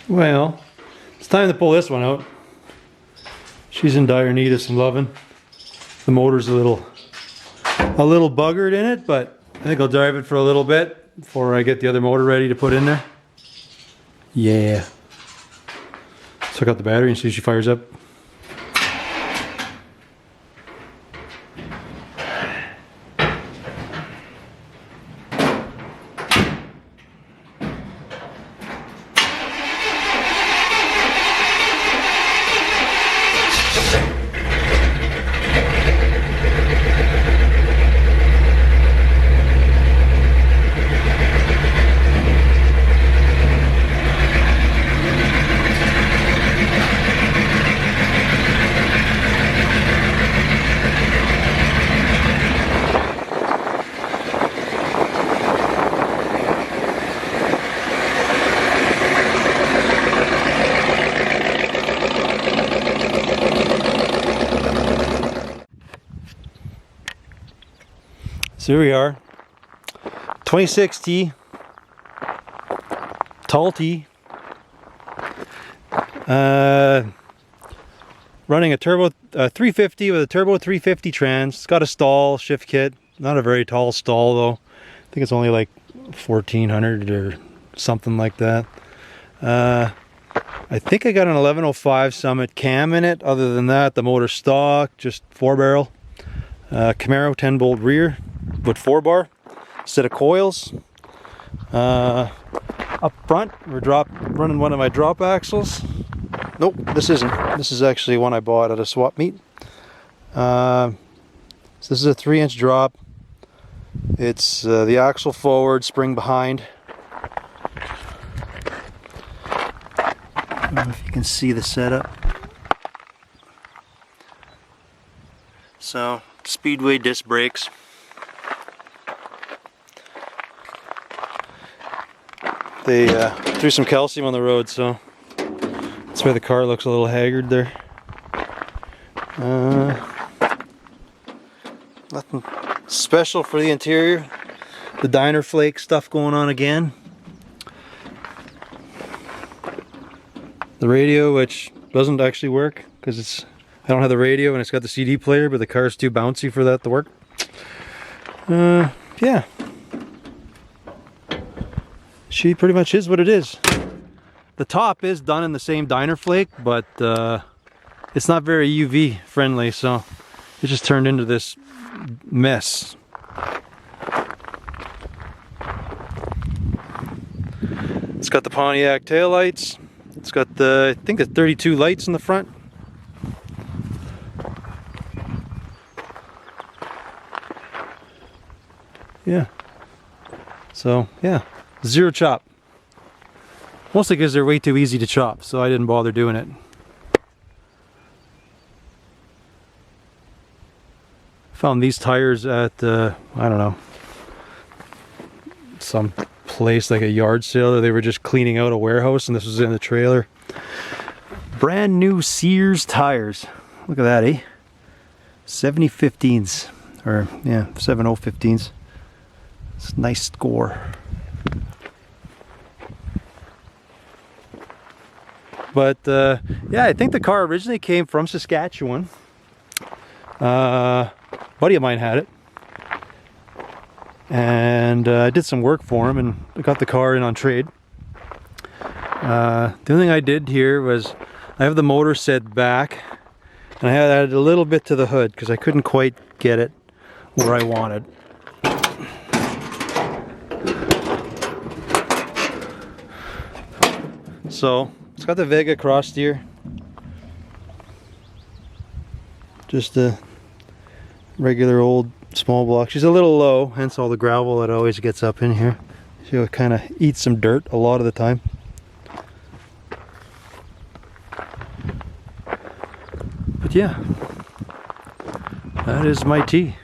Well, it's time to pull this one out. She's in dire need of some loving. The motor's a little buggered in it, but I think I'll drive it for a little bit before I get the other motor ready to put in there. Yeah. Let's hook up the battery and see if she fires up. So here we are, 26T, tall T, running a turbo 350 with a turbo 350 trans. It's got a stall shift kit, not a very tall stall though. I think it's only like 1400 or something like that. I think I got an 1105 Summit cam in it. Other than that, the motor stock, just 4-barrel. Camaro 10-bolt rear with 4-bar, set of coils. Up front, we're running one of my drop axles. Nope, this isn't. This is actually one I bought at a swap meet. So this is a 3-inch drop. It's the axle forward, spring behind. I don't know if you can see the setup. So, Speedway disc brakes. They threw some calcium on the road, so that's why the car looks a little haggard there. Nothing special for the interior. The diner flake stuff going on again. The radio, which doesn't actually work because I don't have the radio and it's got the CD player, but the car's too bouncy for that to work. Yeah. She pretty much is what it is. The top is done in the same diner flake, but it's not very UV friendly, so it just turned into this mess. It's got the Pontiac taillights. It's got the, I think the 32 lights in the front. Yeah. So, yeah. Zero chop. Mostly because they're way too easy to chop, so I didn't bother doing it. Found these tires at, I don't know, some place like a yard sale, or they were just cleaning out a warehouse and this was in the trailer. Brand new Sears tires. Look at that, eh? 7015s, or yeah, 7015s. It's a nice score. But yeah, I think the car originally came from Saskatchewan. A buddy of mine had it, and I did some work for him and I got the car in on trade. The only thing I did here was I have the motor set back and I had added a little bit to the hood because I couldn't quite get it where I wanted. So it's got the Vega cross steer, just a regular old small block. She's a little low, hence all the gravel that always gets up in here. She'll kind of eat some dirt a lot of the time. But yeah, that is my T.